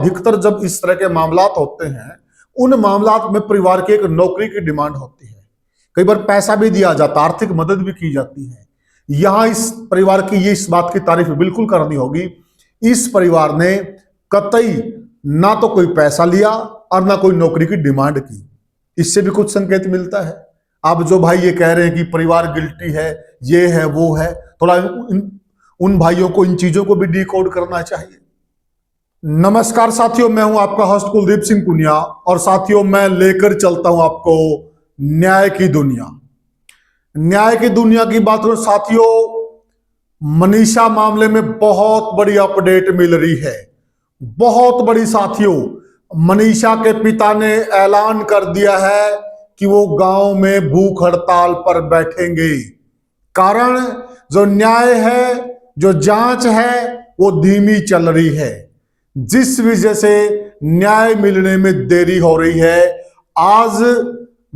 अधिकतर जब इस तरह के मामलात होते हैं, उन मामलात में परिवार की एक नौकरी की डिमांड होती है। कई बार पैसा भी दिया जाता, आर्थिक मदद भी की जाती है। यहां इस परिवार की इस बात की तारीफ बिल्कुल करनी होगी, इस परिवार ने कतई ना तो कोई पैसा लिया और ना कोई नौकरी की डिमांड की। इससे भी कुछ संकेत मिलता है। अब जो भाई ये कह रहे हैं कि परिवार गिल्टी है, ये है वो है, थोड़ा उन भाइयों को इन चीजों को भी डिकोड करना चाहिए। नमस्कार साथियों, मैं हूं आपका होस्ट कुलदीप सिंह पुनिया और साथियों मैं लेकर चलता हूं आपको न्याय की दुनिया। न्याय की दुनिया की बात करूं साथियों, मनीषा मामले में बहुत बड़ी अपडेट मिल रही है, बहुत बड़ी साथियों। मनीषा के पिता ने ऐलान कर दिया है कि वो गांव में भूख हड़ताल पर बैठेंगे। कारण जो न्याय है, जो जांच है, वो धीमी चल रही है, जिस वजह से न्याय मिलने में देरी हो रही है। आज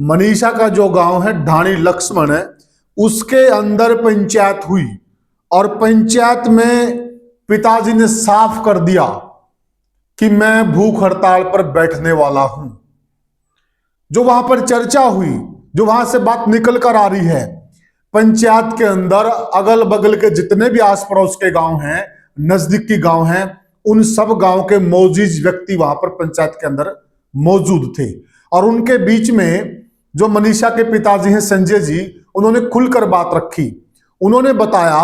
मनीषा का जो गांव है ढाणी लक्ष्मण है, उसके अंदर पंचायत हुई और पंचायत में पिताजी ने साफ कर दिया कि मैं भूख हड़ताल पर बैठने वाला हूं। जो वहां पर चर्चा हुई, जो वहां से बात निकल कर आ रही है, पंचायत के अंदर अगल बगल के जितने भी आस पड़ोस के गांव हैं, नजदीकी गांव हैं, उन सब गांव के मौजूद व्यक्ति वहां पर पंचायत के अंदर मौजूद थे। और उनके बीच में जो मनीषा के पिताजी हैं संजय जी, उन्होंने खुलकर बात रखी। उन्होंने बताया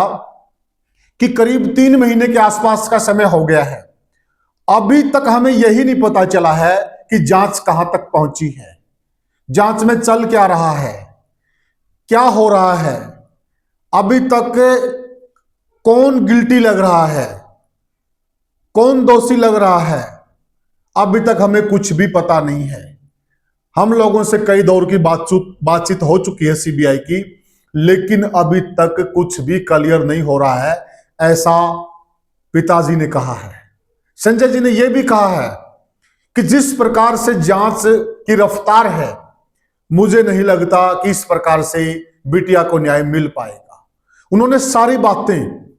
कि करीब 3 महीने के आसपास का समय हो गया है, अभी तक हमें यही नहीं पता चला है कि जांच कहां तक पहुंची है, जांच में चल क्या रहा है, क्या हो रहा है, अभी तक कौन गिल्टी लग रहा है, कौन दोषी लग रहा है, अभी तक हमें कुछ भी पता नहीं है। हम लोगों से कई दौर की बातचीत हो चुकी है सीबीआई की, लेकिन अभी तक कुछ भी क्लियर नहीं हो रहा है, ऐसा पिताजी ने कहा है। संजय जी ने यह भी कहा है कि जिस प्रकार से जांच की रफ्तार है, मुझे नहीं लगता कि इस प्रकार से बिटिया को न्याय मिल पाएगा। उन्होंने सारी बातें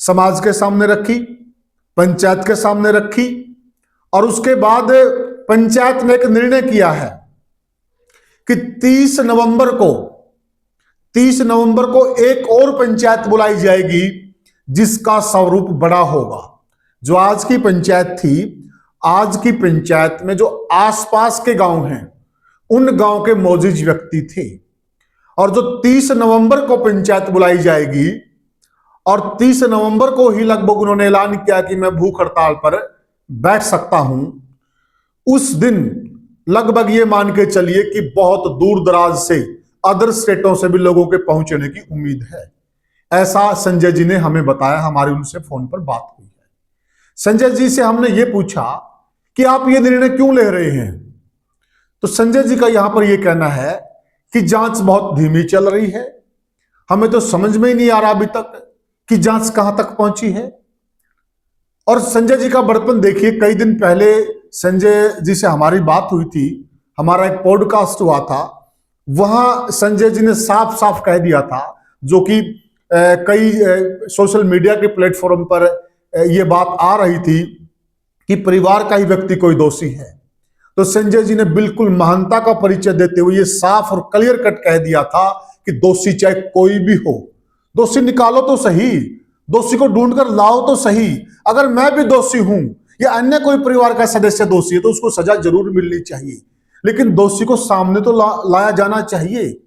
समाज के सामने रखी, पंचायत के सामने रखी, और उसके बाद पंचायत ने एक निर्णय किया है कि 30 नवंबर को एक और पंचायत बुलाई जाएगी, जिसका स्वरूप बड़ा होगा। जो आज की पंचायत थी, आज की पंचायत में जो आसपास के गांव हैं, उन गांव के मौजूद व्यक्ति थे। और जो 30 नवंबर को पंचायत बुलाई जाएगी, और 30 नवंबर को ही लगभग उन्होंने ऐलान किया कि मैं भूख हड़ताल पर बैठ सकता हूं, उस दिन लगभग ये मान के चलिए कि बहुत दूर दराज से, अदर स्टेटों से भी लोगों के पहुंचने की उम्मीद है। ऐसा संजय जी ने हमें बताया, हमारी उनसे फोन पर बात हुई है। संजय जी से हमने ये पूछा कि आप ये निर्णय क्यों ले रहे हैं, तो संजय जी का यहां पर यह कहना है कि जांच बहुत धीमी चल रही है, हमें तो समझ में ही नहीं आ रहा अभी तक कि जांच कहां तक पहुंची है। और संजय जी का बड़पन देखिए, कई दिन पहले संजय जी से हमारी बात हुई थी, हमारा एक पॉडकास्ट हुआ था, वहां संजय जी ने साफ साफ कह दिया था, जो कि कई सोशल मीडिया के प्लेटफॉर्म पर यह बात आ रही थी कि परिवार का ही व्यक्ति कोई दोषी है। तो संजय जी ने बिल्कुल महानता का परिचय देते हुए ये साफ और क्लियर कट कह दिया था कि दोषी चाहे कोई भी हो, दोषी निकालो तो सही, दोषी को ढूंढकर लाओ तो सही। अगर मैं भी दोषी हूं या अन्य कोई परिवार का सदस्य दोषी है, तो उसको सजा जरूर मिलनी चाहिए, लेकिन दोषी को सामने तो लाया जाना चाहिए।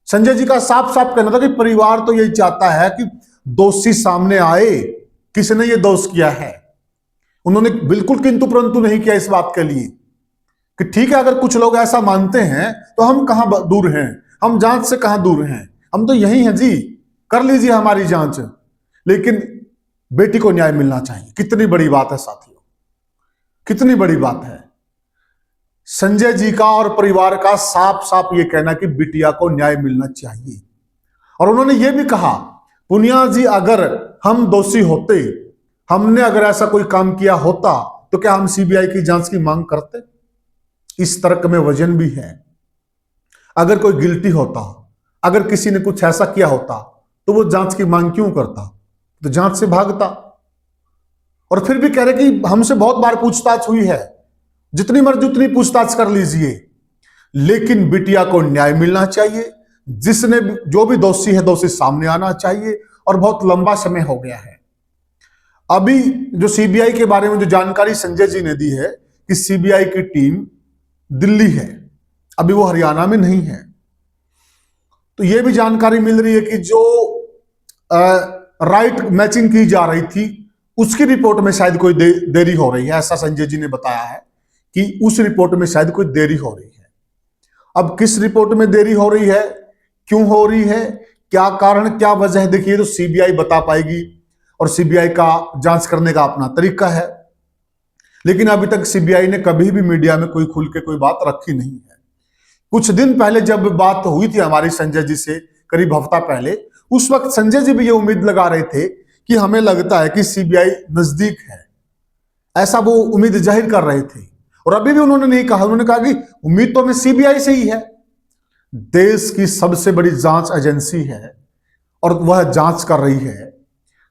संजय जी का साफ साफ कहना था कि परिवार तो यही चाहता है कि दोषी सामने आए, किसने ये दोष किया है। उन्होंने बिल्कुल किंतु परंतु नहीं किया इस बात के लिए कि ठीक है, अगर कुछ लोग ऐसा मानते हैं तो हम कहां दूर हैं, हम जांच से कहां दूर हैं, हम तो यही हैं जी, कर लीजिए हमारी जांच, लेकिन बेटी को न्याय मिलना चाहिए। कितनी बड़ी बात है साथियों, कितनी बड़ी बात है। संजय जी का और परिवार का साफ साफ ये कहना कि बिटिया को न्याय मिलना चाहिए। और उन्होंने ये भी कहा, पुनिया जी अगर हम दोषी होते, हमने अगर ऐसा कोई काम किया होता, तो क्या हम सीबीआई की जांच की मांग करते? इस तर्क में वजन भी है। अगर कोई गिल्टी होता, अगर किसी ने कुछ ऐसा किया होता, तो वो जांच की मांग क्यों करता, तो जांच से भागता। और फिर भी कह रहे कि हमसे बहुत बार पूछताछ हुई है, जितनी मर्जी उतनी पूछताछ कर लीजिए, लेकिन बिटिया को न्याय मिलना चाहिए। जिसने जो भी दोषी है, दोषी सामने आना चाहिए। और बहुत लंबा समय हो गया है। अभी जो सीबीआई के बारे में जो जानकारी संजय जी ने दी है कि सीबीआई की टीम दिल्ली है, अभी वो हरियाणा में नहीं है। तो ये भी जानकारी मिल रही है कि जो राइट मैचिंग की जा रही थी उसकी रिपोर्ट में शायद कोई देरी हो रही है। ऐसा संजय जी ने बताया है कि उस रिपोर्ट में शायद कोई देरी हो रही है। अब किस रिपोर्ट में देरी हो रही है, क्यों हो रही है, क्या कारण, क्या वजह, देखिए तो सीबीआई बता पाएगी और सीबीआई का जांच करने का अपना तरीका है। लेकिन अभी तक सीबीआई ने कभी भी मीडिया में कोई खुल के कोई बात रखी नहीं है। कुछ दिन पहले जब बात हुई थी हमारी संजय जी से, करीब हफ्ता पहले, उस वक्त संजय जी भी ये उम्मीद लगा रहे थे कि हमें लगता है कि सीबीआई नजदीक है, ऐसा वो उम्मीद जाहिर कर रहे थे। और अभी भी उन्होंने नहीं कहा, उन्होंने कहा कि उम्मीद तो हमें सीबीआई से ही है। देश की सबसे बड़ी जांच एजेंसी है और वह जांच कर रही है।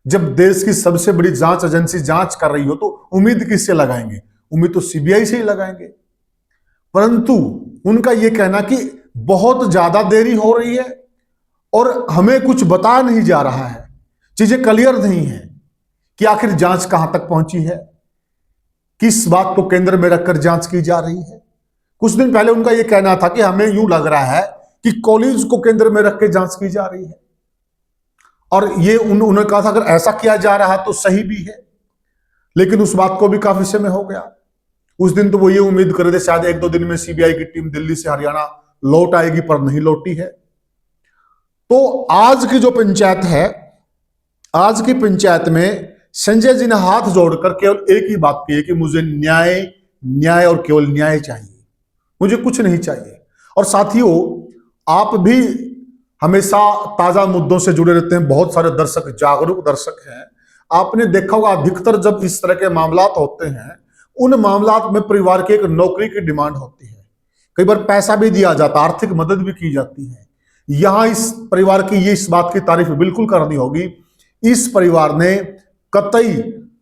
जब देश की सबसे बड़ी जांच एजेंसी जांच कर रही हो तो उम्मीद किससे लगाएंगे? उम्मीद तो सीबीआई से ही लगाएंगे। परंतु उनका यह कहना कि बहुत ज्यादा देरी हो रही है और हमें कुछ बता नहीं जा रहा है, चीजें क्लियर नहीं है कि आखिर जांच कहां तक पहुंची है, किस बात को केंद्र में रखकर जांच की जा रही है। कुछ दिन पहले उनका यह कहना था कि हमें यूं लग रहा है कि कॉलेज को केंद्र में रख के जांच की जा रही है। और ये उन्होंने कहा था अगर ऐसा किया जा रहा है तो सही भी है, लेकिन उस बात को भी काफी समय हो गया। उस दिन तो वो ये उम्मीद कर रहे थे शायद 1-2 दिन में सीबीआई की टीम दिल्ली से हरियाणा लौट आएगी, पर नहीं लौटी है। तो आज की जो पंचायत है, आज की पंचायत में संजय जी ने हाथ जोड़कर केवल एक ही बात की है कि मुझे न्याय, न्याय और केवल न्याय चाहिए, मुझे कुछ नहीं चाहिए। और साथियों, आप भी हमेशा ताजा मुद्दों से जुड़े रहते हैं, बहुत सारे दर्शक जागरूक दर्शक हैं। आपने देखा होगा अधिकतर जब इस तरह के मामलात होते हैं, उन मामलात में परिवार की एक नौकरी की डिमांड होती है, कई बार पैसा भी दिया जाता, आर्थिक मदद भी की जाती है। यहां इस परिवार की ये इस बात की तारीफ बिल्कुल करनी होगी, इस परिवार ने कतई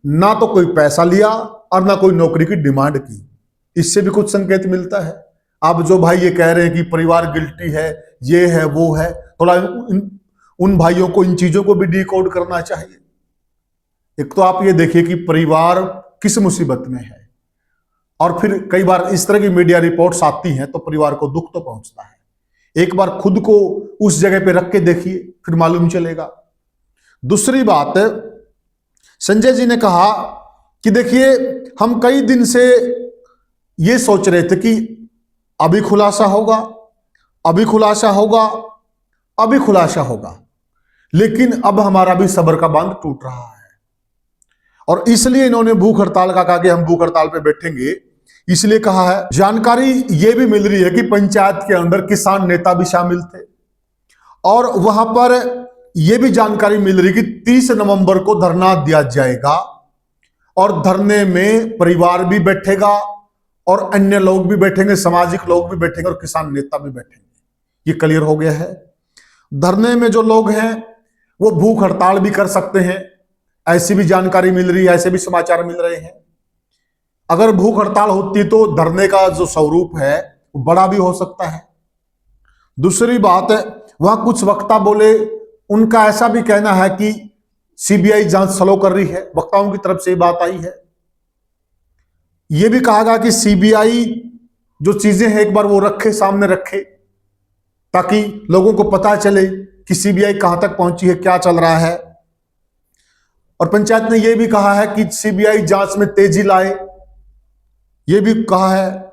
ना तो कोई पैसा लिया और ना कोई नौकरी की डिमांड की। इससे भी कुछ संकेत मिलता है। अब जो भाई ये कह रहे हैं कि परिवार गिल्टी है, ये है वो है, थोड़ा उन भाइयों को इन चीजों को भी डिकोड करना चाहिए। एक तो आप ये देखिए कि परिवार किस मुसीबत में है, और फिर कई बार इस तरह की मीडिया रिपोर्ट्स आती हैं तो परिवार को दुख तो पहुंचता है। एक बार खुद को उस जगह पे रख के देखिए, फिर मालूम चलेगा। दूसरी बात, संजय जी ने कहा कि देखिए हम कई दिन से ये सोच रहे थे कि अभी खुलासा होगा, अभी खुलासा होगा, अभी खुलासा होगा, लेकिन अब हमारा भी सब्र का बांध टूट रहा है। और इसलिए इन्होंने भूख हड़ताल का कहा कि हम भूख हड़ताल पे बैठेंगे, इसलिए कहा है। जानकारी यह भी मिल रही है कि पंचायत के अंदर किसान नेता भी शामिल थे, और वहां पर यह भी जानकारी मिल रही कि 30 नवंबर को धरना दिया जाएगा और धरने में परिवार भी बैठेगा और अन्य लोग भी बैठेंगे, सामाजिक लोग भी बैठेंगे और किसान नेता भी बैठेंगे। ये क्लियर हो गया है। धरने में जो लोग हैं वो भूख हड़ताल भी कर सकते हैं, ऐसी भी जानकारी मिल रही है, ऐसे भी समाचार मिल रहे हैं। अगर भूख हड़ताल होती तो धरने का जो स्वरूप है वो बड़ा भी हो सकता है। दूसरी बात, वहां कुछ वक्ता बोले, उनका ऐसा भी कहना है कि सीबीआई जांच स्लो कर रही है, वक्ताओं की तरफ से ये बात आई है। यह भी कहा गया कि सीबीआई जो चीजें हैं एक बार वो रखे, सामने रखे, ताकि लोगों को पता चले कि सीबीआई कहां तक पहुंची है, क्या चल रहा है। और पंचायत ने यह भी कहा है कि सीबीआई जांच में तेजी लाए, यह भी कहा है।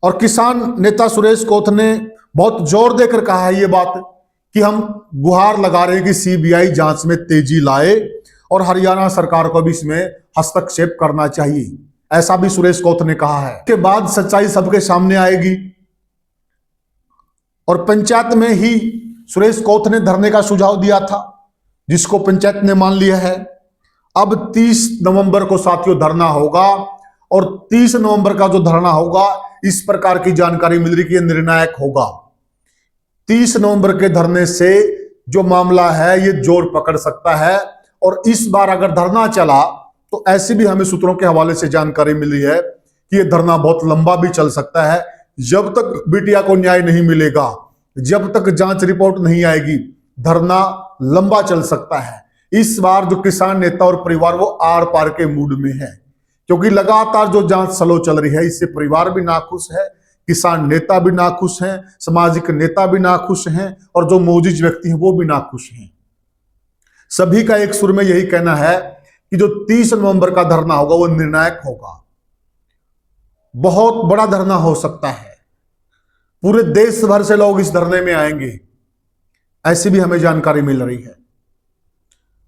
और किसान नेता सुरेश कौथ ने बहुत जोर देकर कहा है ये बात कि हम गुहार लगा रहे हैं कि सीबीआई जांच में तेजी लाए और हरियाणा सरकार को भी इसमें हस्तक्षेप करना चाहिए, ऐसा भी सुरेश कौथ ने कहा है। के बाद सच्चाई सबके सामने आएगी। और पंचायत में ही सुरेश कौथ ने धरने का सुझाव दिया था, जिसको पंचायत ने मान लिया है। अब 30 नवंबर को साथियों धरना होगा, और 30 नवंबर का जो धरना होगा, इस प्रकार की जानकारी मिल रही कि यह निर्णायक होगा। 30 नवंबर के धरने से जो मामला है ये जोर पकड़ सकता है, और इस बार अगर धरना चला तो ऐसी भी हमें सूत्रों के हवाले से जानकारी मिली है कि यह धरना बहुत लंबा भी चल सकता है। जब तक बिटिया को न्याय नहीं मिलेगा, जब तक जांच रिपोर्ट नहीं आएगी, धरना लंबा चल सकता है। इस बार जो किसान नेता और परिवार वो आर पार के मूड में है, क्योंकि लगातार जो जांच स्लो चल रही है इससे परिवार भी नाखुश है, किसान नेता भी नाखुश हैं, सामाजिक नेता भी नाखुश हैं और जो मोजिज व्यक्ति हैं वो भी नाखुश हैं। सभी का एक सुर में यही कहना है कि जो 30 नवंबर का धरना होगा वो निर्णायक होगा, बहुत बड़ा धरना हो सकता है, पूरे देश भर से लोग इस धरने में आएंगे, ऐसी भी हमें जानकारी मिल रही है।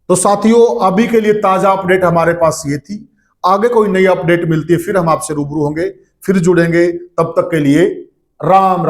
तो साथियों, अभी के लिए ताजा अपडेट हमारे पास ये थी। आगे कोई नई अपडेट मिलती है फिर हम आपसे रूबरू होंगे, फिर जुड़ेंगे। तब तक के लिए राम राम।